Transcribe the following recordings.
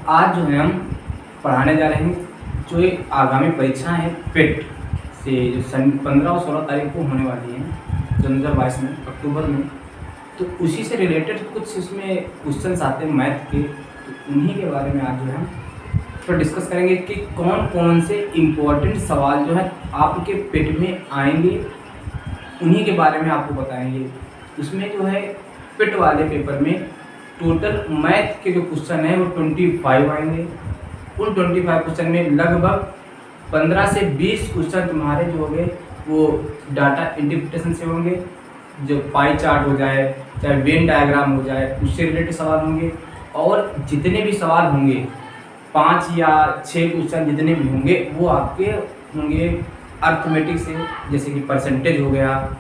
आज जो है हम पढ़ाने जा रहे हैं जो एक आगामी परीक्षा है पेट से जो सन 15 और 16 तारीख को होने वाली है 2022 में अक्टूबर में। तो उसी से रिलेटेड कुछ इसमें क्वेश्चंस आते हैं मैथ के, तो उन्हीं के बारे में आज जो है हम थोड़ा डिस्कस करेंगे कि कौन कौन से इम्पोर्टेंट सवाल जो है आपके पेट में आएंगे, उन्हीं के बारे में आपको बताएंगे। उसमें जो है पेट वाले पेपर में टोटल मैथ के जो क्वेश्चन है वो 25 आएंगे। उन 25 क्वेश्चन में लगभग 15 से 20 क्वेश्चन तुम्हारे जो होंगे वो डाटा इंटरप्रिटेशन से होंगे, जो पाई चार्ट हो जाए चाहे वेन डायग्राम हो जाए उससे रिलेटेड सवाल होंगे। और जितने भी सवाल होंगे 5 या 6 क्वेश्चन जितने भी होंगे वो आपके होंगे अर्थमेटिक से, जैसे कि परसेंटेज हो गया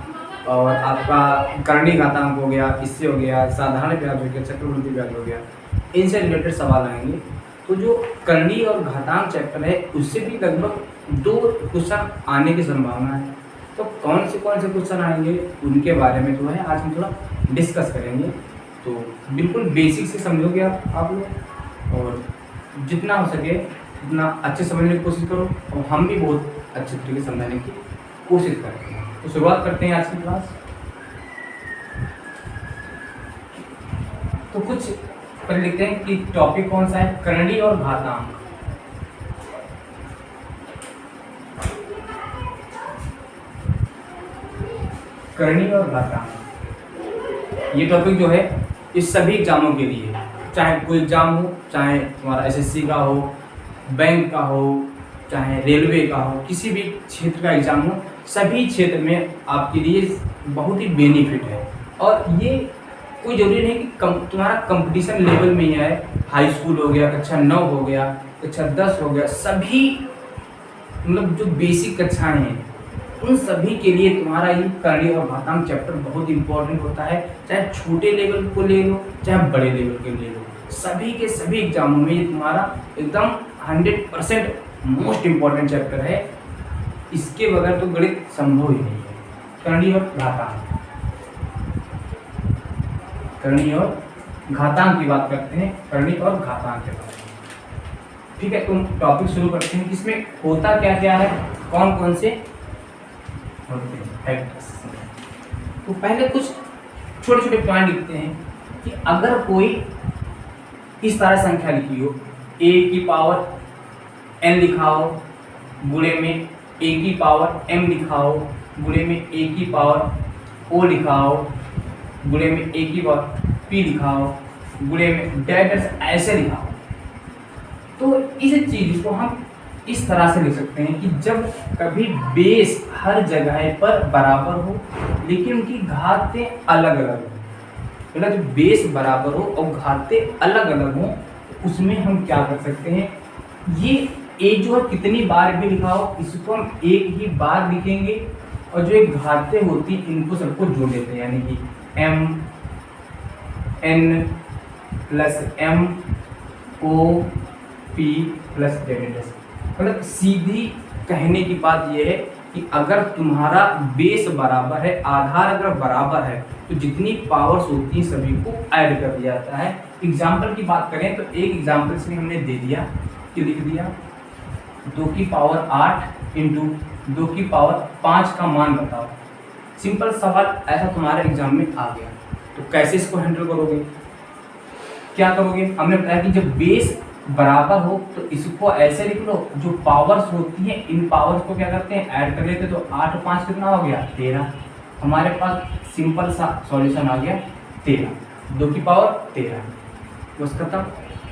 और आपका करणीय घातांक हो गया, इससे हो गया साधारण ब्याज हो गया, चक्रवृद्धि ब्याज हो गया, इनसे रिलेटेड सवाल आएंगे। तो जो करणीय और घातांक चैप्टर है उससे भी लगभग 2 क्वेश्चन आने की संभावना है। तो कौन से क्वेश्चन आएंगे उनके बारे में जो है आज हम थोड़ा डिस्कस करेंगे। तो बिल्कुल बेसिक से समझोगे आप लोग, और जितना हो सके उतना अच्छे समझने की कोशिश करो, और हम भी बहुत अच्छे तरीके से समझाने की कोशिश करते हैं। तो शुरुआत करते हैं आज की क्लास। तो कुछ पहले लिखते हैं कि टॉपिक कौन सा है, करणीय और घातांक। करणीय और घातांक ये टॉपिक जो है इस सभी एग्जामों के लिए, चाहे कोई एग्जाम हो, चाहे तुम्हारा एसएससी का हो, बैंक का हो, चाहे रेलवे का हो, किसी भी क्षेत्र का एग्जाम हो, सभी क्षेत्र में आपके लिए बहुत ही बेनिफिट है। और ये कोई ज़रूरी नहीं कि तुम्हारा कंपटीशन लेवल में ही है, हाई स्कूल हो गया, कक्षा 9 हो गया, कक्षा 10 हो गया, सभी मतलब जो बेसिक कक्षाएं हैं उन सभी के लिए तुम्हारा ये करणीय और घातांक चैप्टर बहुत इंपॉर्टेंट होता है। चाहे छोटे लेवल को ले लो चाहे बड़े लेवल के ले लो, सभी के सभी एग्जामों में ये तुम्हारा एकदम 100% मोस्ट इम्पॉर्टेंट चैप्टर है। इसके बगैर तो गणित संभव ही नहीं है। करणीय और घातांक, करणीय और घातांक की बात करते हैं, करणीय और घातांक के बारे में। ठीक है, तो टॉपिक शुरू करते हैं। इसमें होता क्या क्या है, कौन कौन से होते हैं फैक्टर्स। तो पहले कुछ छोटे छोटे पॉइंट लिखते हैं कि अगर कोई इस तरह संख्या लिखी हो, a की पावर n लिखा हो, गुणे में a की पावर m लिखा हो, गुणे में a की पावर o लिखा हो, गुणे में a की पावर p लिखा हो, गुणे में डैश ऐसे लिखा हो, तो इस चीज को हम इस तरह से लिख सकते हैं कि जब कभी बेस हर जगह पर बराबर हो लेकिन उनकी घातें अलग अलग हो, मतलब जब बेस बराबर हो और घातें अलग अलग हो, उसमें हम क्या कर सकते हैं, ये एक जो है कितनी बार भी लिखा हो इसको हम एक ही बार लिखेंगे, और जो एक घातें होती इनको सबको जोड़ देते हैं, यानी कि m n plus m o p plus z। मतलब सीधी कहने की बात यह है कि अगर तुम्हारा बेस बराबर है, आधार अगर बराबर है, तो जितनी पावर्स होती हैं सभी को ऐड कर दिया जाता है। एग्जाम्पल की बात करें तो एक एग्जाम्पल से हमने दे दिया कि लिख दिया 2 की पावर 8 इंटू 2 की पावर 5 का मान बताओ। सिंपल सवाल ऐसा तुम्हारे एग्जाम में आ गया, तो कैसे इसको हैंडल करोगे, क्या करोगे। हमने बताया कि जब बेस बराबर हो तो इसको ऐसे लिख लो, जो पावर्स होती हैं इन पावर्स को क्या करते हैं ऐड कर लेते, तो 8 5 कितना हो गया 13। हमारे पास सिंपल सा सॉल्यूशन आ गया 13, 2 की पावर 13, बस खत्म।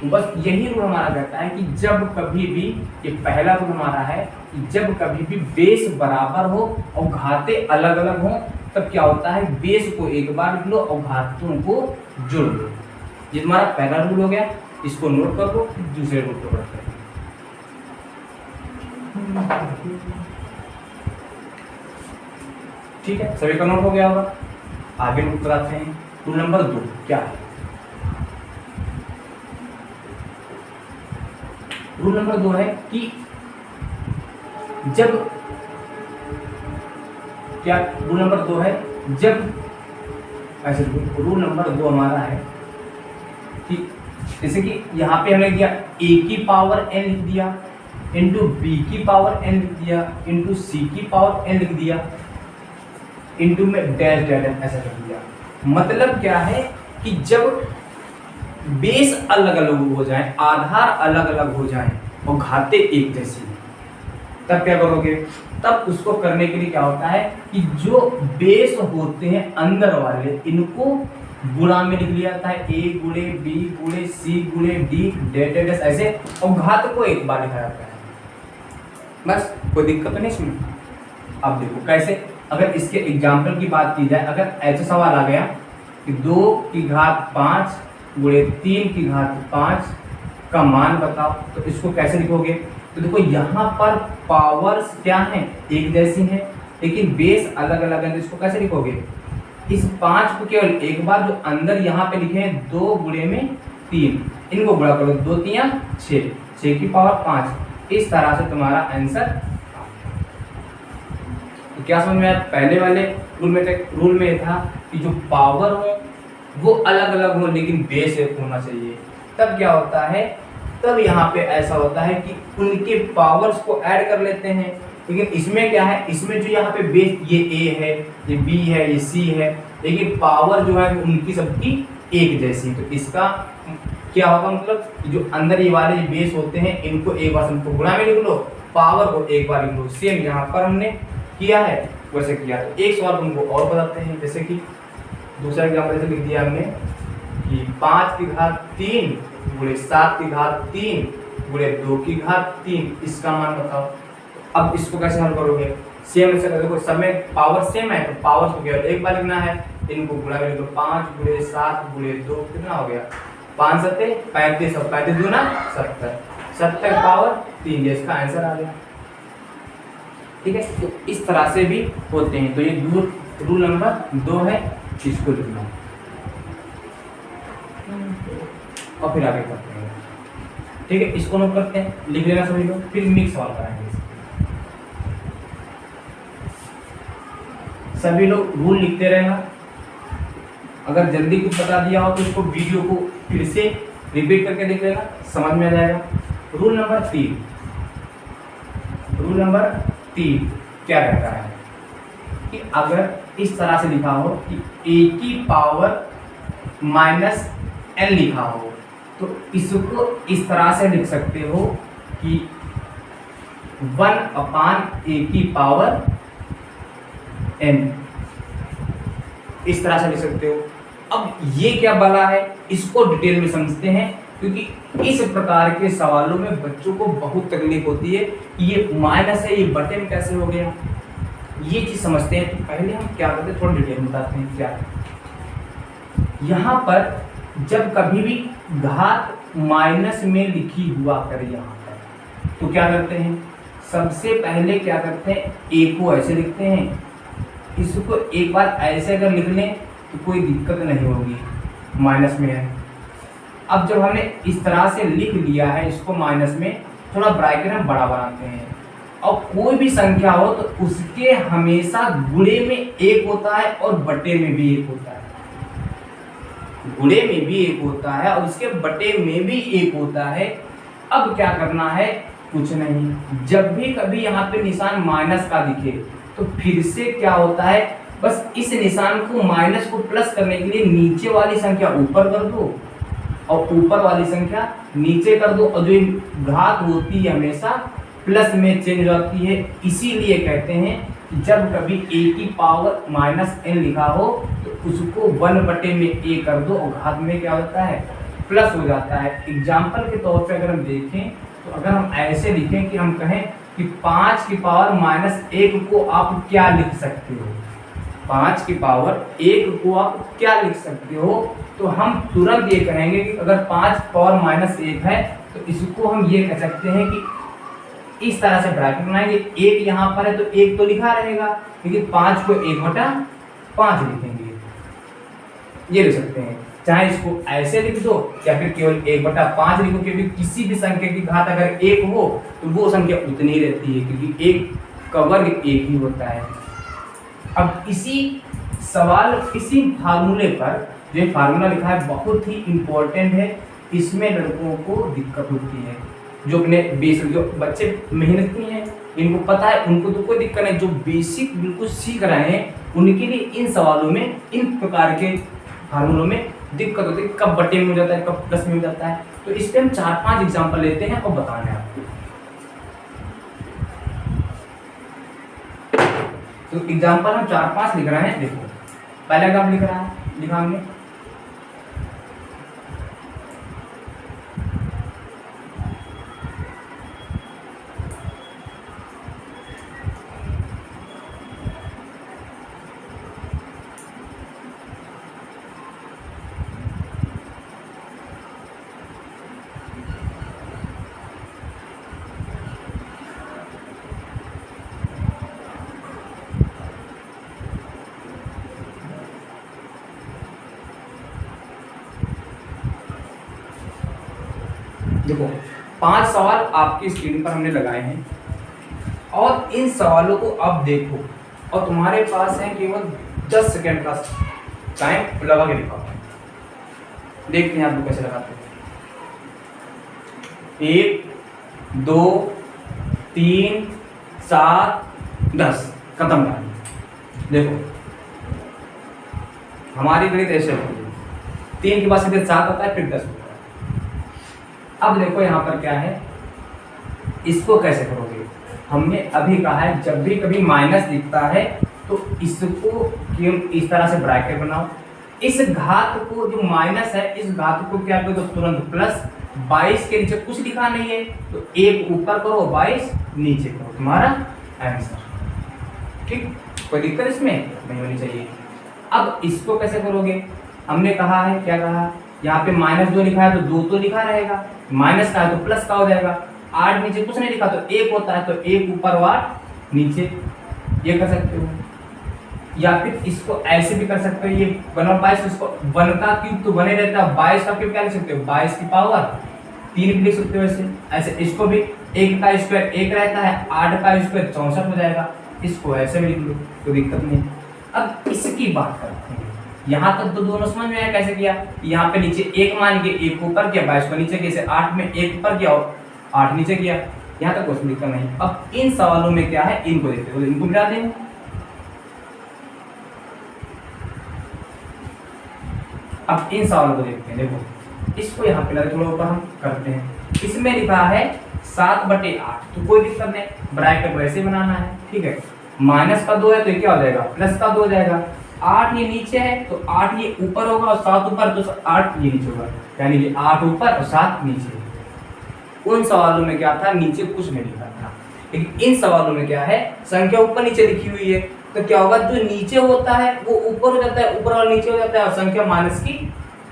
तो बस यही रूल हमारा कहता है कि जब कभी भी, ये पहला रूल हमारा है कि जब कभी भी बेस बराबर हो और घातें अलग अलग हो, तब क्या होता है बेस को एक बार लिख लो और घातों को जोड़ लो। ये तुम्हारा पहला रूल हो गया, इसको नोट कर लो, दूसरे रूल को पढ़ते हैं। ठीक है, सभी का नोट हो गया होगा। आगे नोट कराते हैं। रूल नंबर 2 क्या है, रूल नंबर 2 है कि जब क्या, रूल नंबर 2 है जब ऐसे, रूल नंबर 2 हमारा है कि जैसे कि यहाँ पे हमने दिया a की पावर n लिख दिया, इंटू b की पावर n लिख दिया, इंटू c की पावर n लिख दिया, इंटू में डैश डैश ऐसा लिख दिया। मतलब क्या है कि जब बेस अलग अलग हो जाए, आधार अलग अलग हो जाए और घाते एक जैसी, तब क्या करोगे? तब उसको करने के लिए क्या होता है कि जो बेस होते हैं अंदर वाले, इनको गुणा में लिख लिया जाता है, a गुणे b गुणे c गुणे d डैश डैश ऐसे, और घात को एक बार लिखा जाता है। बस, कोई दिक्कत नहीं इसमें। अब देखो कैसे, अगर इसके एग्जाम्पल की बात की जाए, अगर ऐसा सवाल आ गया कि 2 की घात 5 गुणे 3 की घात 5 का मान बताओ, तो इसको कैसे लिखोगे? तो देखो यहाँ पर पावर्स क्या हैं? एक जैसी हैं, लेकिन बेस अलग अलग है, तो इसको कैसे लिखोगे? इस 5 को केवल एक बार जो अंदर यहाँ पे लिखे हैं 2 गुणे में 3, इनको गुणा करो, 2 3 6, 6 की पावर 5, इस तरह से तुम्हारा आंसर। तो क्या समझ में आया? पहले वाले रूल में था कि जो पावर हो वो अलग अलग हो लेकिन बेस एक होना चाहिए। तब क्या होता है, तब यहाँ पे ऐसा होता है कि उनके पावर्स को ऐड कर लेते हैं। लेकिन इसमें क्या है, इसमें जो यहाँ पे बेस, ये a है, ये b है, ये c है, लेकिन पावर जो है उनकी सबकी एक जैसी। तो इसका क्या होगा, मतलब जो अंदर ये वाले जो बेस होते हैं इनको एक बार सबको गुणा में लिख लो, पावर को एक बार लिख लो। सेम यहाँ पर हमने किया है वैसे किया। तो एक सवाल तुमको और बताते हैं, जैसे कि दूसरा एग्जाम्पल जैसे लिख दिया हमने कि 5 की घात 3 गुणे 7 की घात 3 गुणे 2 की घात 3, इसका मान बताओ। अब इसको कैसे हल करोगे? सेम ऐसे देखो, सब में पावर सेम है तो पावर को केवल एक बार लिखना है, इनको गुणा कर दो। 5 गुणे 7 गुणे 2 कितना हो गया? 5 7 35, और 35 दूना 70, 70 पावर 3, ये इसका आंसर आ गया। ठीक है, तो इस तरह से भी होते हैं। तो ये रूल नंबर 2 है, इसको लिखना और फिर आगे करते हैं। ठीक है, इसको नोट करते हैं, लिख लेना सभी लोग, फिर मिक्स सवाल कराएंगे। सभी लोग रूल लिखते रहना। अगर जल्दी कुछ बता दिया हो तो इसको वीडियो को फिर से रिपीट करके देख लेना, समझ में आ जाएगा। रूल नंबर 3, रूल नंबर 3 क्या कहता है कि अगर इस तरह से लिखा हो कि a की पावर माइनस n लिखा हो, तो इसको इस तरह से लिख सकते हो कि 1/a की पावर n, इस तरह से लिख सकते हो। अब ये क्या बला है, इसको डिटेल में समझते हैं, क्योंकि इस प्रकार के सवालों में बच्चों को बहुत तकलीफ होती है कि ये माइनस है, ये बटे में कैसे हो गया, ये चीज समझते हैं। तो पहले हम क्या करते हैं, थोड़ा डिटेल में बताते हैं। क्या यहाँ पर जब कभी भी घात माइनस में लिखी हुआ करे यहाँ पर, तो क्या करते हैं, सबसे पहले क्या करते हैं, a को ऐसे लिखते हैं, इसको एक बार ऐसे अगर लिख लें तो कोई दिक्कत नहीं होगी, माइनस में है। अब जब हमने इस तरह से लिख लिया है इसको माइनस में, थोड़ा ब्रैकेट हम बड़ा बनाते हैं, और कोई भी संख्या हो तो उसके हमेशा गुणे में 1 होता है और बटे में भी 1 होता है। गुणे में भी 1 होता है और उसके बटे में भी 1 होता है। अब क्या करना है, कुछ नहीं, जब भी कभी यहाँ पे निशान माइनस का दिखे तो फिर से क्या होता है, बस इस निशान को माइनस को प्लस करने के लिए नीचे वाली संख्या ऊपर कर दो और ऊपर वाली संख्या नीचे कर दो, और जो घात होती है हमेशा प्लस में चेंज हो जाती है। इसीलिए कहते हैं कि जब कभी a की पावर माइनस n लिखा हो तो उसको 1/a में a कर दो और घात में क्या होता है, प्लस हो जाता है। एग्जाम्पल के तौर पे अगर हम देखें तो अगर हम ऐसे लिखें कि हम कहें कि 5 की पावर माइनस 1 को आप क्या लिख सकते हो, 5 की पावर 1 को आप क्या लिख सकते हो, तो हम तुरंत ये कहेंगे कि अगर 5 पावर माइनस 1 है तो इसको हम ये कह सकते हैं कि इस तरह से ब्रैकेट बनाएंगे, 1 यहाँ पर है तो 1 तो लिखा रहेगा, लेकिन 5 को 1/5 लिखेंगे, ये लिख सकते हैं। चाहे इसको ऐसे लिख दो या फिर केवल 1/5 लिखो, क्योंकि किसी भी संख्या की घात अगर 1 हो तो वो संख्या उतनी रहती है, क्योंकि 1 का वर्ग 1 ही होता है। अब इसी सवाल, इसी फार्मूले पर, जो फार्मूला लिखा है बहुत ही इंपॉर्टेंट है, इसमें लड़कों को दिक्कत होती है। जो अपने बेसिक, जो बच्चे मेहनती हैं, इनको पता है, उनको तो कोई दिक्कत नहीं। जो बेसिक बिल्कुल सीख रहे हैं उनके लिए इन सवालों में, इन प्रकार के फार्मूलों में दिक्कत होती है। कब बटे में हो जाता है, कब प्लस में हो जाता है। तो इस पे हम 4-5 एग्जाम्पल लेते हैं और बताने हैं आपको। तो एग्जाम्पल हम 4-5 लिख रहे हैं। देखो पहला एग्जाम्पल लिख रहा है, लिखा हमने देखो 5 सवाल आपकी स्क्रीन पर हमने लगाए हैं और इन सवालों को अब देखो और तुम्हारे पास है केवल 10 सेकंड का टाइम, लगा के दिखाओ। देखते हैं आप लोग कैसे लगाते हैं। 1 2 3 7 10 खत्म कहानी। देखो हमारी गणित ऐसे होती है, 3 के बाद सीधे 7 होता है, फिर 10 होता है। अब देखो यहाँ पर क्या है, इसको कैसे करोगे। हमने अभी कहा है जब भी कभी माइनस दिखता है तो इसको इस तरह से ब्रैकेट बनाओ। इस घात को, जो माइनस है, इस घात को क्या करो तो तुरंत प्लस। 22 के नीचे कुछ लिखा नहीं है तो 1 ऊपर करो, 22 नीचे करो, तुम्हारा आंसर। ठीक, कोई दिक्कत इसमें नहीं होनी चाहिए। अब इसको कैसे करोगे, हमने कहा है, क्या कहा, यहाँ पे -2 लिखा है तो 2 तो लिखा रहेगा, माइनस का है तो प्लस का हो जाएगा। 8 नीचे कुछ नहीं लिखा तो 1 होता है तो 1 ऊपर और 8 नीचे, ये कर सकते हो। या फिर इसको ऐसे भी कर सकते हो, ये 1 और 22, इसको 1 का क्यूब तो बने रहता है, 22 का क्यूब क्या लिख सकते हो, 22 की पावर 3 भी लिख सकते हो। ऐसे इसको भी 1 का स्क्वायर 1 रहता है, 8 का स्क्वायर 64 हो जाएगा। इसको ऐसे भी लिख लो, कोई दिक्कत नहीं। अब इसकी बात करते हैं। यहाँ तक तो दोनों समझ में आया कैसे किया। यहाँ पे नीचे 1 मान के 1 ऊपर किया, 22 को नीचे किया, 8 में 1 ऊपर किया और 8 नीचे किया। यहाँ तक क्वेश्चन दिक्कत नहीं। अब इन सवालों में क्या है, इनको देखते हो, इनको मिला देंगे। अब इन सवालों को देखते हैं। देखो इसको यहाँ पे थोड़ा ऊपर हम करते हैं। इसमें लिखा है 7/8, तो कोई दिक्कत नहीं, ब्रैकेट वैसे बनाना है। ठीक है, माइनस का 2 है तो ये क्या हो जाएगा, प्लस का 2 हो जाएगा। 8 ये नीचे है तो 8 ये ऊपर होगा और 7 ऊपर तो 8 ये नीचे होगा, यानी कि 8 ऊपर और 7 नीचे। उन सवालों में क्या था, नीचे कुछ नहीं लिखा था। लेकिन इन सवालों में क्या है, संख्या ऊपर नीचे लिखी हुई है, तो क्या होगा, जो नीचे होता है वो ऊपर हो जाता है, ऊपर वाला नीचे हो जाता है और संख्या माइनस की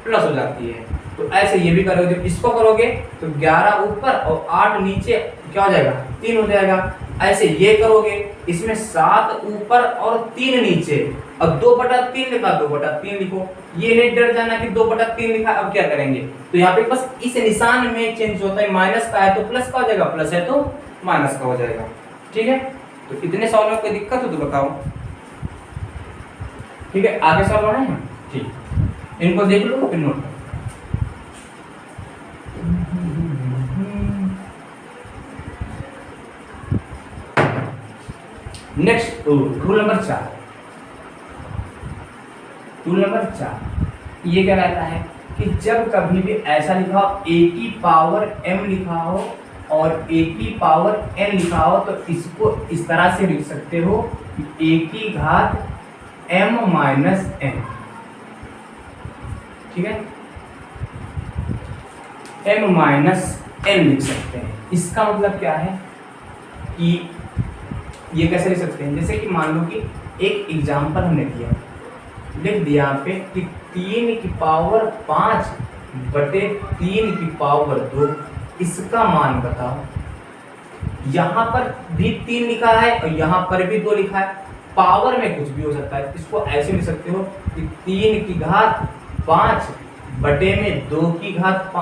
प्लस हो जाती है। तो ऐसे ये भी करोगे। जब इसको करोगे तो 11 ऊपर और 8 नीचे क्या हो जाएगा, 3 हो जाएगा। ऐसे ये करोगे, इसमें 7 ऊपर और 3 नीचे और 2/3 लिखा, 2/3 लिखो। ये नहीं डर जाना कि 2/3 लिखा। अब क्या करेंगे, तो यहाँ पे बस इस निशान में चेंज होता है, माइनस का है तो प्लस का हो जाएगा, प्लस है तो माइनस का हो जाएगा। ठीक है, तो इतने सवालों में कोई दिक्कत हो तो बताओ। ठीक है, आगे सवाल बढ़ाएं हम। ठीक, इनको देख लो फिर नोट करो। Next rule number 4। Rule number 4 ये क्या कहता है कि जब कभी भी ऐसा लिखा हो a की पावर m लिखा हो और a की पावर n लिखा हो, तो इसको इस तरह से लिख सकते हो कि a की घात m माइनस n। ठीक है, m माइनस n लिख सकते हैं। इसका मतलब क्या है कि ये कैसे लिख सकते हैं, जैसे कि मान लो कि एक एग्जाम्पल हमने दिया, लिख दिया यहाँ पे कि 3 की पावर 5 बटे 3 की पावर 2, इसका मान बताओ। यहाँ पर भी 3 लिखा है और यहाँ पर भी 2 लिखा है, पावर में कुछ भी हो सकता है। इसको ऐसे लिख सकते हो कि 3 की घात 5 बटे में 2 की घात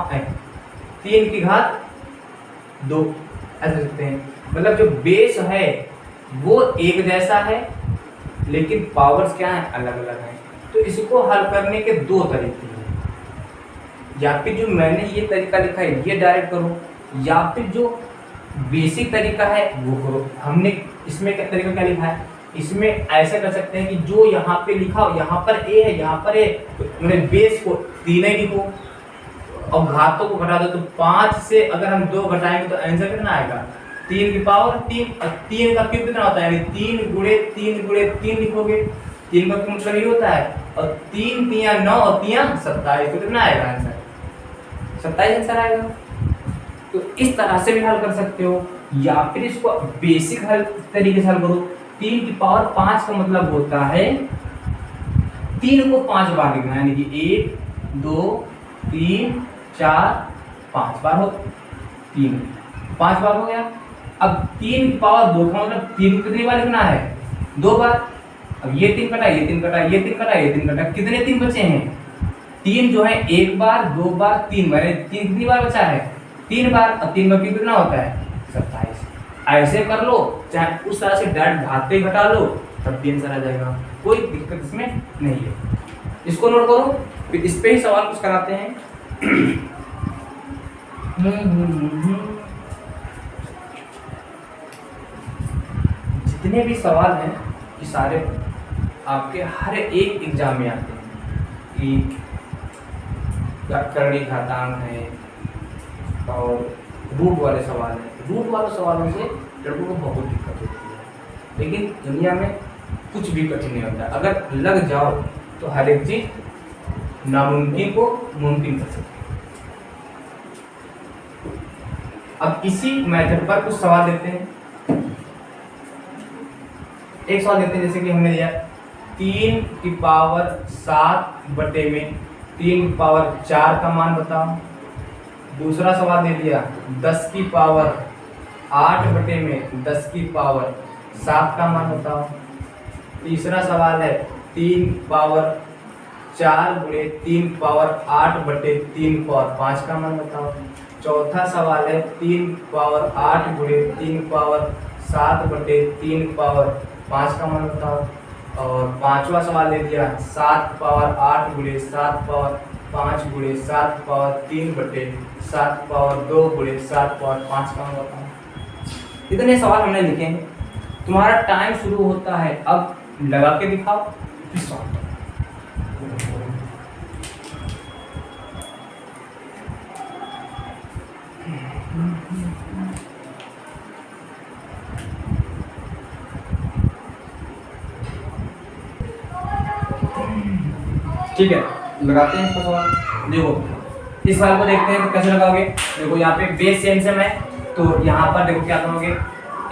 3 की घात 2, ऐसे लिख सकते हैं। मतलब जो बेस है वो एक जैसा है लेकिन पावर्स क्या है, अलग अलग है। तो इसको हल करने के 2 तरीके हैं। या फिर जो मैंने ये तरीका लिखा है ये डायरेक्ट करो, या फिर जो बेसिक तरीका है वो करो। हमने इसमें क्या तरीका क्या लिखा है, इसमें ऐसा कर सकते हैं कि जो यहाँ पे लिखा हो, यहाँ पर ए है, यहाँ पर ए, तो मतलब बेस को 3 ही लिखो और घातों को घटा दो। तो 5 से अगर हम 2 घटाएंगे तो आंसर कितना आएगा, 3 की पावर 3। और 3 का क्यूब कितना होता है, यानी 3 गुणे 3 गुणे 3 लिखोगे। 3 का क्यूब मतलब ये होता है, और 3 तिया 9 और 3 27, तो कितना आएगा आंसर, 27 आंसर आएगा। तो इस तरह से भी हल कर सकते हो, या फिर इसको बेसिक हल तरीके से हल करो। 3 की पावर 5 का मतलब होता है 3 को 5 बार लिखना, यानी कि 1 2 3 4 5 बार हो, 3 5 बार हो गया। अब 3 की पावर 2 का मतलब 3 को कितनी बार लिखना है, 2 बार। अब ये 3 कटा, ये 3 कटा, ये 3 कटा, ये 3 कटा, कितने 3 बचे हैं, 3 जो है 1 बार 2 बार 3 बार, 3 कितनी बार बचा है, 3 बार। और 3 का क्यूब कितना होता है, 27। ऐसे कर लो, चाहे उस तरह से डायरेक्ट घाते घटा लो, तब भी आंसर आ जाएगा, कोई दिक्कत इसमें नहीं है। इसको नोट करो, फिर इस पे ही सवाल कुछ कराते हैं। जितने भी सवाल हैं ये सारे आपके हर एक एग्जाम में आते हैं, कि करणीय घातांक है और रूट वाले सवाल हैं। रूट वाले सवालों से लड़कों को बहुत दिक्कत होती है, लेकिन दुनिया में कुछ भी कठिन नहीं होता। अगर लग जाओ तो हर एक चीज नामुमकिन को मुमकिन कर सकते हैं। अब इसी मेथड पर कुछ सवाल देते हैं। एक सवाल देते हैं, जैसे कि हमने दिया 3 की पावर 7 बटे में 3 की पावर 4 का मान बताओ। दूसरा सवाल दे दिया 10 की पावर 8 बटे में 10 की पावर 7 का मान बताओ। तीसरा सवाल है 3 पावर 4 गुणे 3 पावर 8 बटे 3 पावर 5 का मान बताओ। चौथा सवाल है 3 पावर 8 गुणे 3 पावर 7 बटे 3 पावर 5 का मान बताओ। और पांचवा सवाल दे दिया 7 पावर 8 गुणे 7 पावर 5 गुणे 7 पावर 3 बटे 7 पावर 2 गुणे 7 पावर 5 का मान बताओ। इतने सवाल हमने लिखे हैं। तुम्हारा टाइम शुरू होता है, अब लगा के दिखाओ फिर सॉल्व करो। ठीक है, लगाते हैं इसका सवाल। देखो इस सवाल को देखते हैं तो कैसे लगाओगे। देखो यहाँ पे बेस सेम सेम है, तो यहाँ पर देखो क्या करोगे,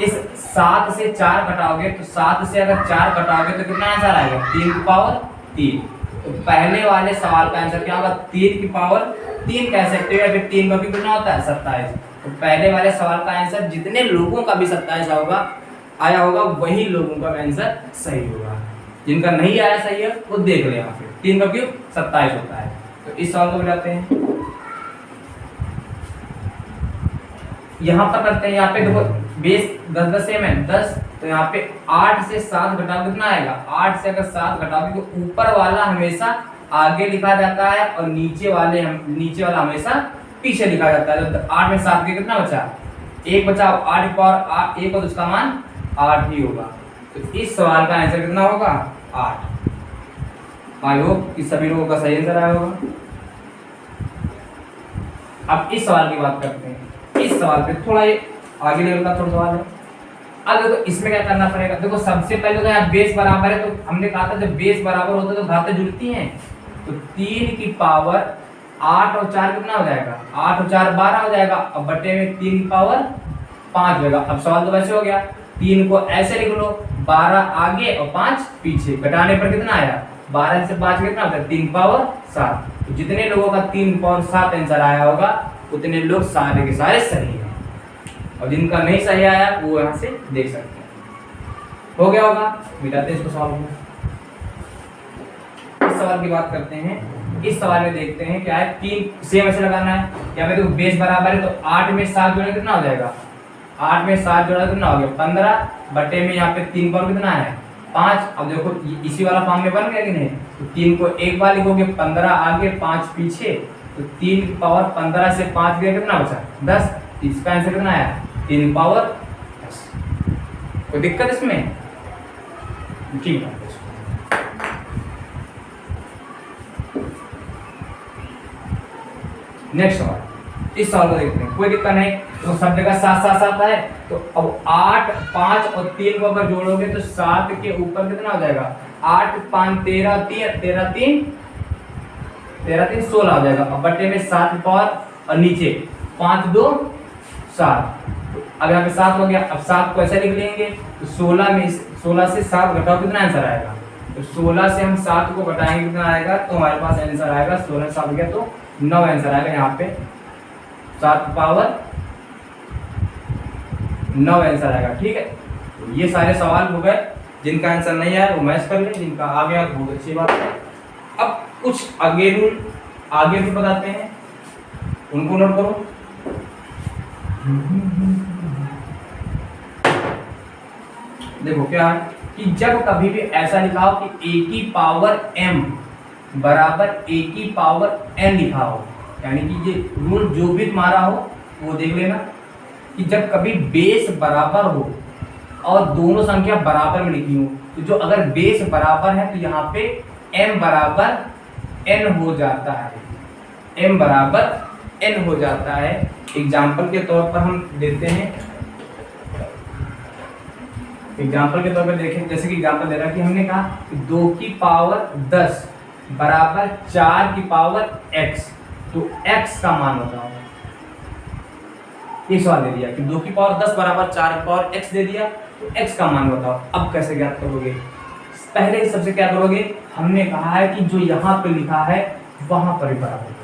इस 7 से 4 घटाओगे तो 7 से अगर 4 घटाओगे तो कितना आंसर आएगा, 3 की पावर 3। तो पहले वाले सवाल का आंसर क्या होगा, 3 की पावर 3 कह सकते हो, या फिर 3 का कितना होता है 27। तो पहले वाले सवाल का आंसर जितने लोगों का भी 27 होगा आया होगा वही लोगों का आंसर सही होगा। जिनका नहीं आया सही है वो देख ले, यहाँ पे 3 का क्यूब 27 होता है। तो इस सवाल को बनाते हैं, यहाँ पर करते हैं। यहाँ पे देखो बेस 10 सेम है 10, तो यहाँ पे 8 से 7 घटाओ कितना आएगा, 8 से अगर 7 घटाओगे तो ऊपर वाला हमेशा आगे लिखा जाता है और नीचे वाला हमेशा पीछे लिखा जाता है। तो 8 में 7 के कितना बचा, 1 बचा। 8 की पावर 1 और उसका मान 8 ही होगा। तो इस सवाल का आंसर कितना होगा, 8। आई होप कि सभी लोगों का सही आंसर आया होगा। अब इस सवाल की बात करते हैं। इस सवाल पे थोड़ा ये आगे लेवल का थोड़ा सवाल है। अब देखो इसमें क्या करना पड़ेगा। देखो सबसे पहले तो यहाँ बेस बराबर है, तो हमने कहा था जब बेस बराबर होता है तो घातें जुड़ती हैं। तो 3 की पावर 8 और 4 कितना हो जाएगा, 8 और 4 12 हो जाएगा। अब बटे में 3 की पावर 5 होगा। अब सवाल तो वैसे हो गया, 3 को ऐसे लिख लो, 12 आगे और 5 पीछे, घटाने पर कितना आया, 12 से 5 कितना होता है, 3 पावर 7। तो जितने लोगों का 3 पावर 7 आंसर आया होगा उतने लोग सारे के सारे सही हैं, और जिनका नहीं सही आया वो यहाँ से देख सकते हैं। हो गया होगा, मिटाते हैं इसको सवाल में। इस सवाल की बात करते हैं। इस सवाल में देखते हैं क्या है, 3 सेम ऐसे लगाना है। यहाँ पे देखो बेस बराबर है, तो 8 में 7 जोड़े कितना हो जाएगा, 8 में 7 जोड़ा कितना हो गया, 15 बटे में यहाँ पे 3 पावर कितना है, 5। अब देखो इसी वाला फॉर्म में बन गया कि नहीं। तो 3 को एक बार लिखोगे, 15 आगे 5 पीछे, तो 3 की पावर 15 से 5 गया कितना बचा 10। इसका आंसर कितना आया 3 की पावर 10। कोई दिक्कत इसमें? ठीक है। नेक्स्ट सवाल, इस सवाल को देखते हैं, कोई दिक्कत नहीं। तो सब जगह 7 7 7 है, तो अब 8 5 और 3 को अगर जोड़ोगे तो 7 के ऊपर कितना हो जाएगा 8 5 13 3 13 3 16 हो जाएगा। अब बट्टे में 7 की पावर और नीचे 5 2 7। अब यहाँ पे 7 हो गया। अब 7 को ऐसे लिख लेंगे तो 16 से 7 घटाओ कितना आंसर आएगा। तो 16 से हम 7 को घटाएंगे कितना आएगा, तो हमारे पास आंसर आएगा 16 7 गया तो 9 आंसर आएगा। यहाँ पे 7 पावर 9 आंसर आएगा। ठीक है, ये सारे सवाल हो गए। जिनका आंसर नहीं आया वो मैच कर ले, जिनका आ गया तो बहुत अच्छी बात है। अब कुछ आगे रूल बताते हैं, उनको नोट करो। देखो क्या है कि जब कभी भी ऐसा लिखा हो कि a की पावर m बराबर a की पावर n लिखा हो, यानी कि ये रूल जो भी तुम्हारा हो वो देख लेना कि जब कभी बेस बराबर हो और दोनों संख्या बराबर में लिखी हो, तो जो अगर बेस बराबर है तो यहाँ पे m बराबर n हो जाता है, m बराबर n हो जाता है। एग्जाम्पल के तौर पर हम देते हैं, एग्जाम्पल के तौर पर देखें, जैसे कि एग्जाम्पल दे रहा है कि हमने कहा कि 2 की पावर 10 बराबर 4 की पावर x, तो x का मान बताओ। ये सवाल दे दिया कि 2 की पावर 10 बराबर 4 की पावर x दे दिया, तो x का मान बताओ। अब कैसे ज्ञात करोगे? पहले ही सबसे क्या करोगे, हमने कहा है कि जो यहाँ पे लिखा है वहां पर ही बराबर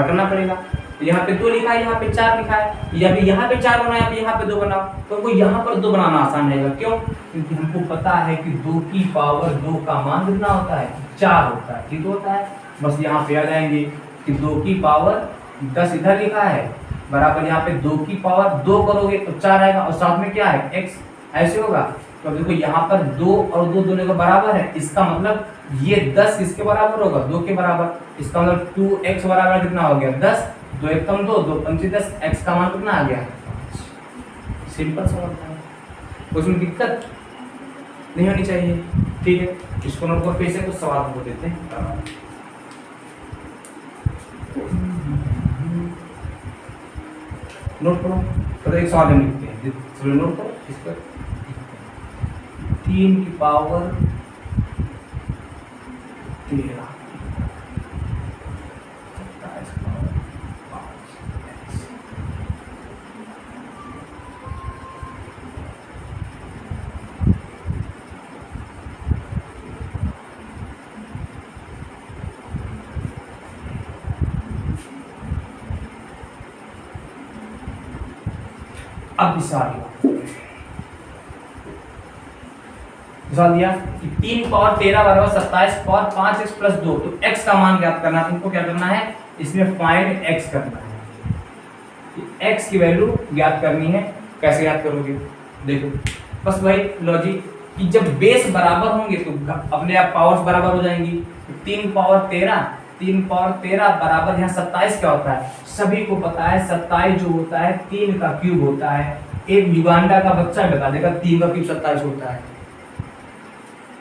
करना पड़ेगा। तो यहाँ पे 2 लिखा है, यहाँ पे 4 लिखा है, या फिर यहाँ पे 4 बनाया तो यहाँ पे 2 बनाओ, तो हमको यहाँ पर 2 बनाना आसान रहेगा। क्यों? क्योंकि हमको पता है कि 2 की पावर 2 का मान कितना होता है 4 होता है। ठीक होता है, बस यहाँ पे आ जाएंगे कि 2 की पावर 10 इधर लिखा है बराबर यहाँ पे 2 की पावर 2 करोगे तो 4 आएगा, और साथ में क्या है x, ऐसे होगा। तो देखो यहाँ पर 2 और 2 दोनों का बराबर है, इसका मतलब ये 10 किसके बराबर होगा 2 के बराबर। इसका मतलब 2x बराबर कितना हो गया 10, 2 1 कम 2 2 5 10, x का मान कितना आ गया। सिंपल सा होता है, उसमें दिक्कत नहीं होनी चाहिए। ठीक है, इसको नोट कर, फिर से कुछ सवाल को देते हैं। नोट करो, तो एक सवाल हम लिखते हैं, चलो नोट करो। इस पर 3 की पावर 13 अब मिसाल दिया कि 3 पावर 13 बराबर 27 पावर 5x प्लस 2, तो x का मान ज्ञात करना है। तुमको क्या करना है, इसमें फाइंड x करना है, x की वैल्यू ज्ञात करनी है। कैसे ज्ञात करोगे? देखो बस वही लॉजिक कि जब बेस बराबर होंगे तो अपने आप पावर्स बराबर हो जाएंगी। 3 पावर 13 बराबर यहाँ 27 क्या होता है, सभी को पता है 27 जो होता है 3 का क्यूब होता है। एक युगांडा का बच्चा बता देगा 3 का क्यूब 27 होता है।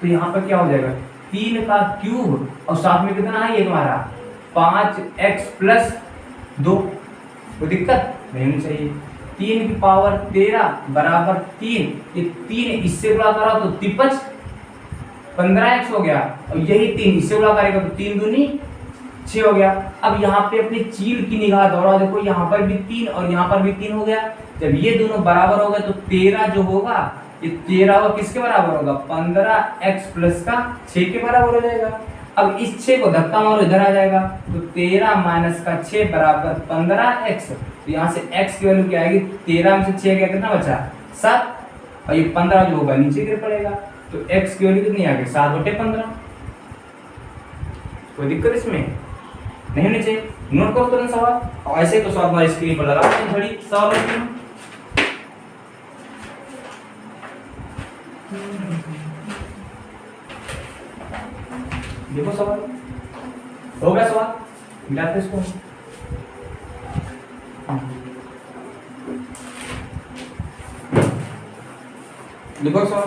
तो यहाँ पर क्या हो जाएगा 3 का क्यूब और साथ में कितना है ये तुम्हारा 5x प्लस 2। कोई दिक्कत नहीं होनी चाहिए। 3 की पावर 13 बराबर 3, ये 3 इससे गुणा करा तो 53 15x हो गया, और यही 3 इससे गुणा करेगा तो 3 दूनी 6 हो गया। अब यहाँ पे अपनी चील की निगाह दौड़ा, देखो यहाँ पर भी 3 और यहाँ पर भी 3 हो गया। जब ये दोनों बराबर हो गए तो 13 जो होगा ये 13 किसके बराबर होगा 15x प्लस का 6 के बराबर हो जाएगा। अब इस 6 को धक्का मारो इधर आ जाएगा, तो 13 माइनस का 6 बराबर 15x। तो यहाँ से x की वैल्यू क्या आएगी, 13 में से 6 गया कितना बचा 7, और ये 15 जो होगा नीचे गिर पड़ेगा। तो x की वैल्यू कितनी आ गई 7/15। कोई दिक्कत इसमें नहीं होनी चाहिए। नोट करो तुरंत सवाल, और ऐसे तो सवाल स्क्रीन पर लगा दें घड़ी सवाल होती है। देखो सवाल हो गया, सवाल मिलाते इसको, लिखो सर,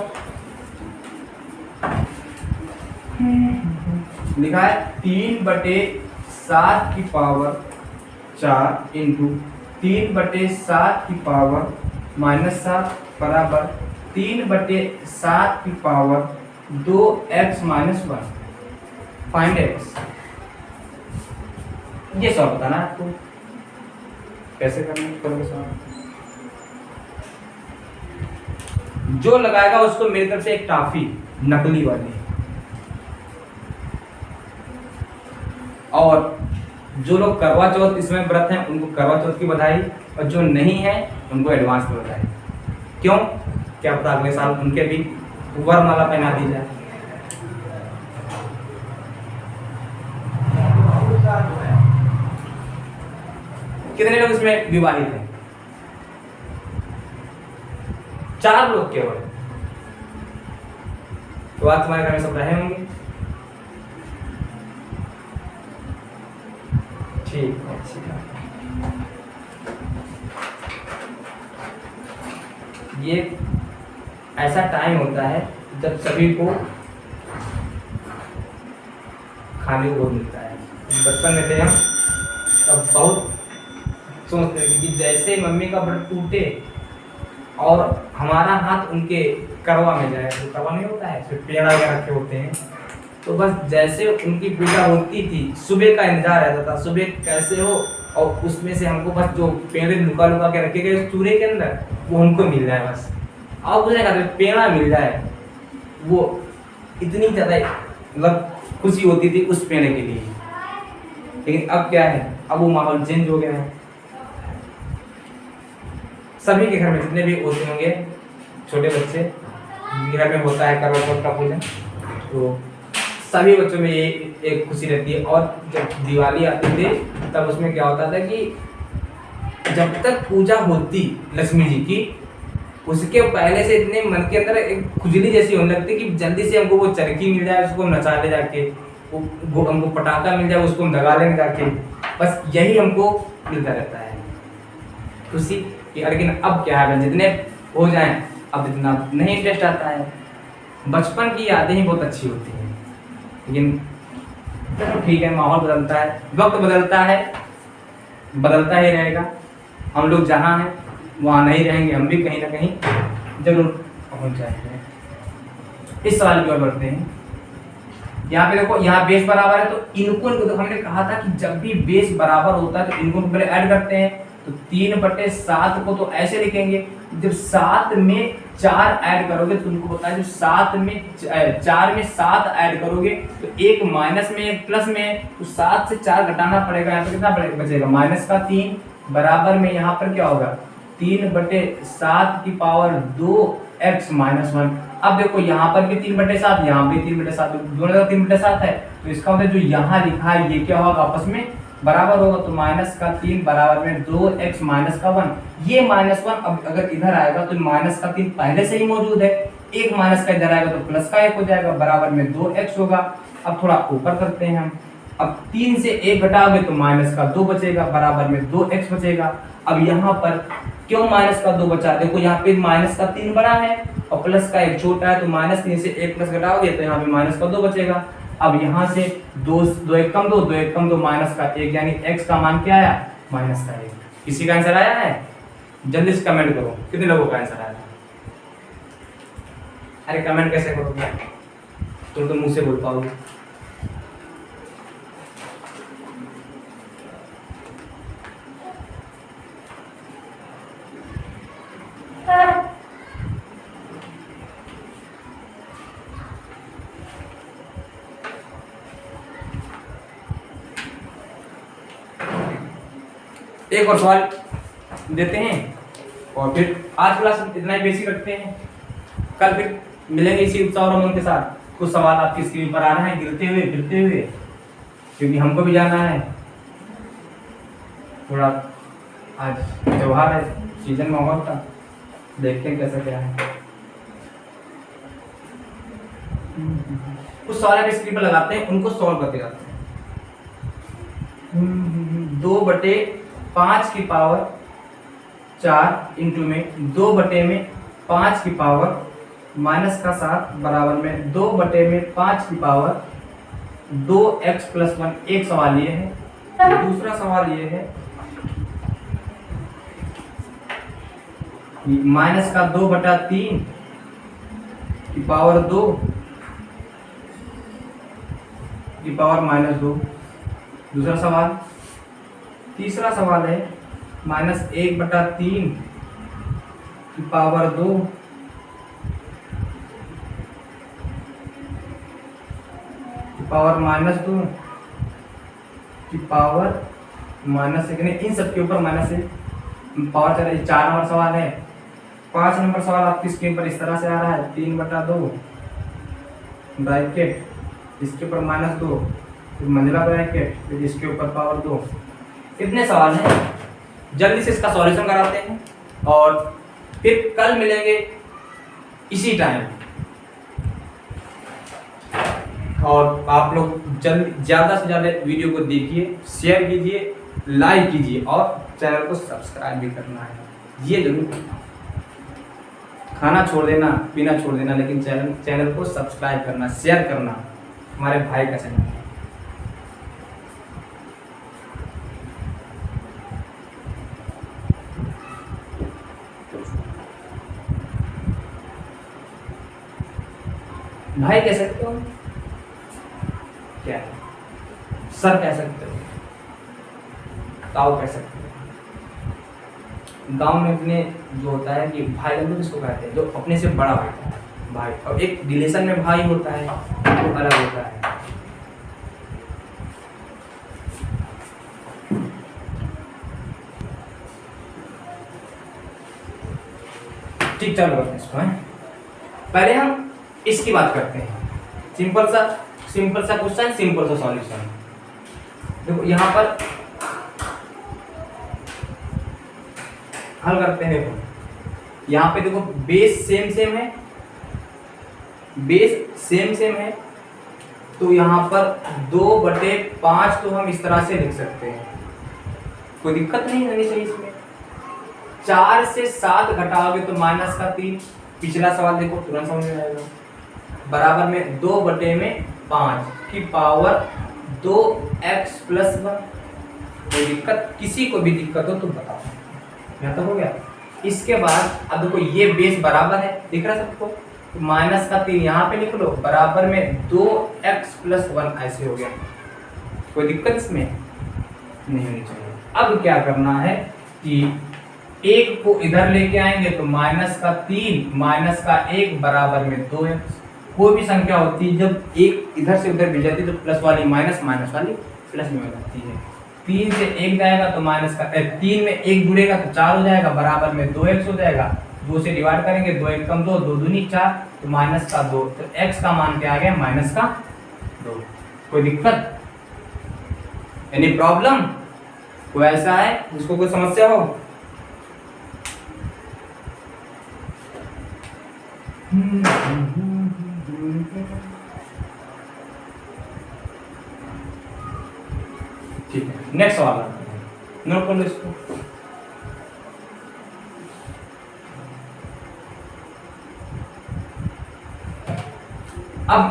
लिखा है 3/7 की पावर 4 इंटू 3/7 की पावर -7 बराबर 3/7 की पावर 2x - 1। Find x। ये सॉल्व बताना है आपको, कैसे करोगे सॉल्व। जो लगाएगा उसको मेरी तरफ से एक टॉफी नकली वाली, और जो लोग करवा चौथ इसमें व्रत हैं उनको करवा चौथ की बधाई, और जो नहीं है उनको एडवांस में बधाई। क्यों? क्या पता अगले साल उनके भी वरमाला पहना दी जाए। कितने लोग इसमें विवाहित हैं? 4 लोग केवल। तो आज तुम्हारे घर में सब रहे होंगे। ठीक है, अच्छी बात है। ये ऐसा टाइम होता है जब सभी को खाने को मिलता है। बचपन में थे हम, तब बहुत सोचते थे कि जैसे मम्मी का व्रत टूटे और हमारा हाथ उनके करवा में जाए, तो करवा नहीं होता है, फिर पेड़ा वगैरह रखे होते हैं, तो बस जैसे उनकी पूजा होती थी सुबह का इंतजार रहता था, सुबह कैसे हो, और उसमें से हमको बस जो पेड़े लुका लुका के रखे गए चूरे के अंदर वो हमको मिल जाए बस, और कुछ नहीं खाते, पेड़ा मिल जाए, वो इतनी ज़्यादा मतलब खुशी होती थी उस पेड़े के लिए। लेकिन अब क्या है, अब वो माहौल चेंज हो गया है। सभी के घर में जितने भी होते होंगे छोटे बच्चे, जिनके घर में होता है करवा चौथ का पूजन, तो सभी बच्चों में ये एक खुशी रहती है। और जब दिवाली आती थी तब उसमें क्या होता था कि जब तक पूजा होती लक्ष्मी जी की, उसके पहले से इतने मन के अंदर एक खुजली जैसी होने लगती कि जल्दी से हमको वो चरखी मिल जाए, उसको नचा ले जाके, वो हमको पटाखा मिल जाए, उसको हम दगा लेंगे जाके, बस यही हमको मिलता रहता है खुशी। लेकिन अब क्या है, जितने हो जाएं अब इतना नहीं इंटरेस्ट आता है। बचपन की यादें ही बहुत अच्छी होती हैं, लेकिन चलो ठीक है, माहौल बदलता है, वक्त बदलता है, बदलता ही रहेगा। हम लोग जहाँ हैं वहाँ नहीं रहेंगे, हम भी कहीं ना कहीं जरूर पहुँच जाएंगे। इस सवाल की ओर बढ़ते हैं। यहाँ पे देखो, यहाँ बेस बराबर है, तो इनको तो हमने कहा था कि जब भी बेस बराबर होता है तो इनको पहले ऐड करते हैं। तो 3/7 को तो ऐसे लिखेंगे, जब 7 में 4 ऐड करोगे तो तुमको पता है, जो 4 में 7 ऐड करोगे तो एक माइनस में एक प्लस में, तो 7 से 4 घटाना पड़ेगा। यहाँ पे कितना बचेगा, -3 बराबर में यहाँ पर क्या होगा, 3/7 की पावर 2x - 1। अब देखो यहाँ पर भी 3/7, यहाँ भी 3/7, दोनों जगह 3/7 है, तो इसका मतलब जो यहाँ लिखा है ये क्या होगा, आपस में बराबर होगा। तो -3 बराबर में 2x - 1। ये -1 अब अगर इधर आएगा तो -3 पहले से ही मौजूद है, एक माइनस का इधर आएगा तो प्लस का 1 हो जाएगा, बराबर में 2x होगा। अब थोड़ा ऊपर करते हैं हम, अब 3 से 1 घटाओगे तो -2 बचेगा, बराबर में 2x बचेगा। अब यहाँ पर क्यों -2 बचा, देखो यहाँ पे -3 बड़ा है और प्लस का 1 छोटा है, तो -3 से 1 प्लस घटाओगे तो यहाँ पे -2 बचेगा। अब यहाँ से 2 1 कम 2 1 कम 2 -1, यानी x का मान क्या आया, -1। किसी का आंसर आया है? जल्दी से कमेंट करो, कितने लोगों का आंसर आया? अरे कमेंट कैसे करोगे, तुम तो मुंह से बोल पाओगे। एक और सवाल देते हैं और फिर आज क्लास इतना ही बेसिक रखते हैं। कल फिर मिलेंगे इसी उत्साह और उमंग के साथ। कुछ सवाल आपकी स्क्रीन पर आ रहे हैं गिरते हुए गिरते हुए, क्योंकि हमको भी जाना है। थोड़ा आज त्योहार है, सीजन माहौल का, देखते हैं कैसा क्या है। कुछ सवाल स्क्रीन पर लगाते हैं, उनको सॉल्व करते जाते हैं। 2/5 की पावर 4 इंटू में 2/5 की पावर माइनस का 7 बराबर में 2/5 की पावर 2x+1। एक सवाल ये है। दूसरा सवाल ये है माइनस का 2/3 की पावर 2 की पावर -2। दूसरा सवाल। तीसरा सवाल है -1/3 की पावर 2 की पावर -2 की पावर -1। इन सब के ऊपर माइनस है पावर चले। 4 नंबर सवाल है। 5 नंबर सवाल आपकी स्क्रीन पर इस तरह से आ रहा है 3/2 ब्रैकेट, इसके ऊपर -2, फिर मंजिला ब्रैकेट, फिर इसके ऊपर पावर 2। इतने सवाल हैं। जल्दी से इसका सॉल्यूशन कराते हैं और फिर कल मिलेंगे इसी टाइम। और आप लोग ज़्यादा से ज़्यादा वीडियो को देखिए, शेयर कीजिए, लाइक कीजिए और चैनल को सब्सक्राइब भी करना है। ये जरूर करना। खाना छोड़ देना, पीना छोड़ देना, लेकिन चैनल को सब्सक्राइब करना, शेयर करना। हमारे भाई का चैनल है। भाई कह सकते हो क्या? सर कह सकते हो, ताऊ कह सकते हो। गांव में अपने जो होता है कि भाई बंधु किसको कहते हैं, जो अपने से बड़ा होता है भाई। और एक रिलेशन में भाई होता है वो अलग होता है। ठीक, चलो करते हैं इसको। पहले हम इसकी बात करते हैं। सिंपल सा क्वेश्चन, सिंपल सा सॉल्यूशन। देखो यहाँ पर हल करते हैं। देखो यहाँ पे देखो बेस सेम है, बेस सेम है, तो यहाँ पर 2/5 तो हम इस तरह से लिख सकते हैं, कोई दिक्कत नहीं होनी चाहिए इसमें। 4 से 7 घटाओगे तो -3। पिछला सवाल देखो, तुरंत समझ में आएगा। बराबर में 2/5 की पावर 2x+1। कोई दिक्कत, किसी को भी दिक्कत हो तो बताओ। यहाँ तक हो गया। इसके बाद अब देखो ये बेस बराबर है, दिख रहा है सबको, तो -3 यहाँ पे लिख लो, बराबर में 2x+1 ऐसे हो गया। कोई दिक्कत इसमें नहीं होनी चाहिए। अब क्या करना है कि एक को इधर लेके आएंगे तो -3 -1 बराबर में 2x। कोई भी संख्या होती है जब एक इधर से उधर भेज जाती है तो प्लस वाली माइनस वाली प्लस में हो जाती है। 3 से 1 जाएगा तो -3 में 1 जुड़ेगा तो 4 हो जाएगा, बराबर में 2x हो जाएगा। 2 से डिवाइड करेंगे, 2 1 कम 2, 2 दूनी 4, तो -2। तो x का मान क्या आ गया? -2। कोई दिक्कत, एनी प्रॉब्लम? कोई ऐसा है जिसको कोई समस्या हो? ठीक है, नेक्स्ट सवाल नोट कर लो इसको। अब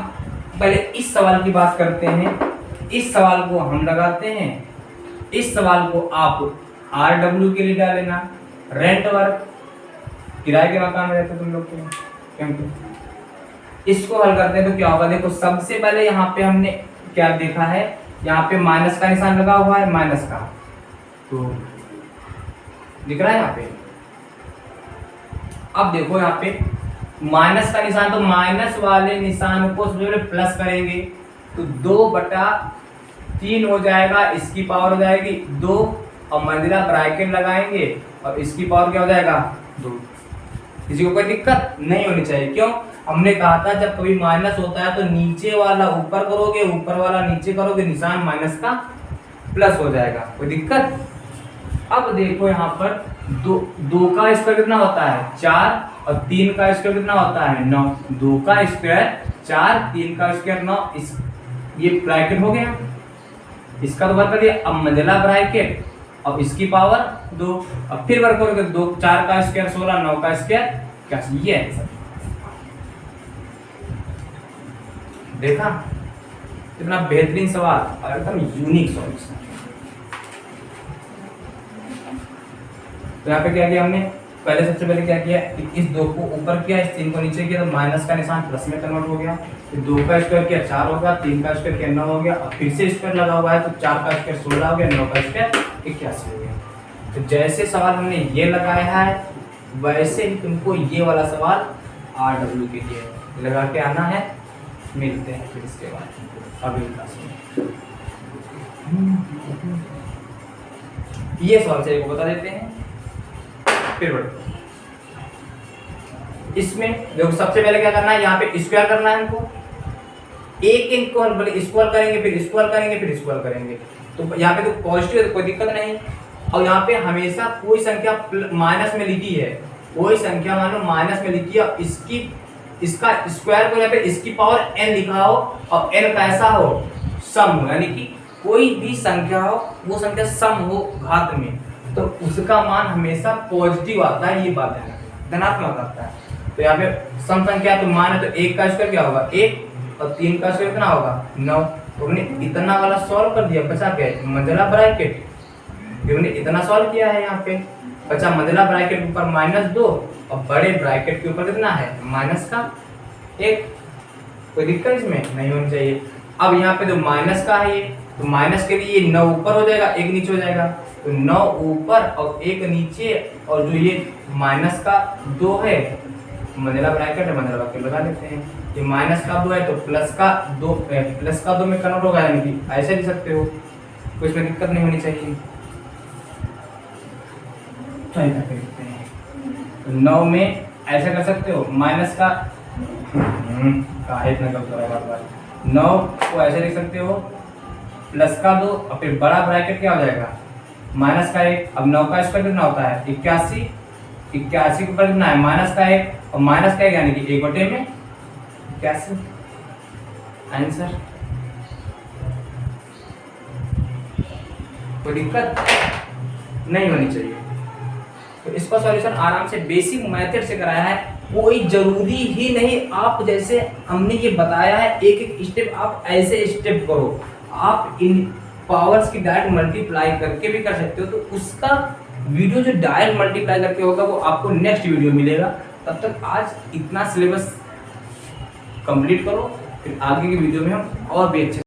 पहले इस सवाल की बात करते हैं। इस सवाल को हम लगाते हैं। इस सवाल को आप RW के लिए डालेना, रेंट वर्क, किराए के मकान में रहते तुम लोग क्योंकि इसको हल करते हैं तो क्या होगा? देखो सबसे पहले यहाँ पे हमने क्या देखा है, यहाँ पे माइनस का निशान लगा हुआ है, माइनस का, तो दिख रहा है यहाँ पे। अब देखो यहाँ पे माइनस का निशान, तो माइनस वाले निशान को सबसे प्लस करेंगे तो 2/3 हो जाएगा। इसकी पावर हो जाएगी 2 और मंजिला ब्रैकेट लगाएंगे और इसकी पावर क्या हो जाएगा? 2। किसी को कोई दिक्कत नहीं होनी चाहिए। क्यों? हमने कहा था जब कभी माइनस होता है तो नीचे वाला ऊपर करोगे, ऊपर वाला नीचे करोगे, निशान माइनस का प्लस हो जाएगा। कोई दिक्कत? अब देखो यहाँ पर 2 का स्क्वायर कितना होता है? 4 और 3 का स्क्वायर कितना होता है? 9। 2 का स्क्वायर 4, 3 का स्क्वायर 9। इस ये ब्रैकेट हो गया। इसका तो वर्क कर दिया, अब मंजिला ब्रैकेट, अब इसकी पावर 2, अब फिर वर्क करोगे 2 4 का स्क्वायर 16, 9 का स्क्वायर क्या, ये है सर। देखा कितना बेहतरीन सवाल और एकदम यूनिक सॉल्यूशन। तो यहाँ पे क्या किया हमने, पहले सबसे पहले क्या किया, इस 2 को ऊपर किया, इस 3 को नीचे किया, तो माइनस का निशान प्लस में कन्वर्ट हो गया। फिर 2 का स्क्वायर किया 4 होगा, 3 का स्क्वायर किया 9 हो गया, अब फिर से स्क्वायर लगा हुआ है तो 4 का स्क्वायर 16 हो गया, 9 का स्क्वायर 81 हो गया। तो जैसे सवाल हमने ये लगाया है वैसे ही तुमको ये वाला सवाल RW के लिए लगा के आना है। मिलते हैं फिर इसके बाद अगली क्लास में। ये सवाल से को बता देते हैं, फिर बढ़ते हैं। इसमें देखो सबसे पहले क्या करना है, यहाँ पे स्क्वायर करना है हमको, एक इनको हम स्क्वायर करेंगे, फिर स्क्वायर करेंगे, फिर स्क्वायर करेंगे, तो यहाँ पे तो पॉजिटिव है तो कोई दिक्कत नहीं। और यहाँ पे हमेशा कोई संख्या माइनस में लिखी है, कोई संख्या मान लो माइनस में लिखी है, इसका स्क्वायर को यहाँ पे इसकी पावर n लिखा हो और n कैसा हो, सम हो, यानी कि कोई भी संख्या हो वो संख्या सम हो घात में, तो उसका मान हमेशा पॉजिटिव आता है, ये बात है, धनात्मक आता है। तो यहाँ पे सम संख्या तो मान है, तो 1 का स्क्वायर क्या होगा 1 और 3 का स्क्वायर कितना होगा 9। तो हमने इतना वाला सॉल्व कर दिया, बचा क्या है मंजिला ब्रैकेट, हमने इतना सॉल्व किया है। यहाँ पे बचा मंजिला ब्रैकेट के ऊपर -2 और बड़े ब्रैकेट के ऊपर कितना है -1। कोई दिक्कत इसमें नहीं होनी चाहिए। अब यहाँ पे जो माइनस का है ये, तो माइनस के लिए 9 ऊपर हो जाएगा 1 नीचे हो जाएगा, तो 9 ऊपर और 1 नीचे, और जो ये माइनस का 2 है मंजिला ब्रैकेट है, मंजिला ब्रैकेट लगा देते हैं। ये माइनस का 2 है तो प्लस का 2 में कन्वर्ट होगा, यानी कि ऐसे लिख सकते हो, कोई इसमें दिक्कत नहीं होनी चाहिए। तो ऐसा कर सकते हैं, 9 में ऐसा कर सकते हो, माइनस का 9 को ऐसे लिख सकते हो, प्लस का 2 और फिर बड़ा ब्रैकेट क्या हो जाएगा माइनस का 1। अब 9 का स्क्वायर कितना होता है 81, 81 के ऊपर कितना है माइनस का 1 और माइनस का 1 यानी कि 1 में 81 आंसर। कोई दिक्कत नहीं होनी चाहिए। तो इसका सॉल्यूशन आराम से बेसिक मेथड से कराया है, कोई जरूरी ही नहीं आप जैसे हमने ये बताया है एक एक स्टेप आप ऐसे स्टेप करो, आप इन पावर्स की डायरेक्ट मल्टीप्लाई करके भी कर सकते हो। तो उसका वीडियो जो डायरेक्ट मल्टीप्लाई करके होगा वो आपको नेक्स्ट वीडियो मिलेगा। तब तक आज इतना सिलेबस कंप्लीट करो, फिर आगे की वीडियो में हम और भी अच्छे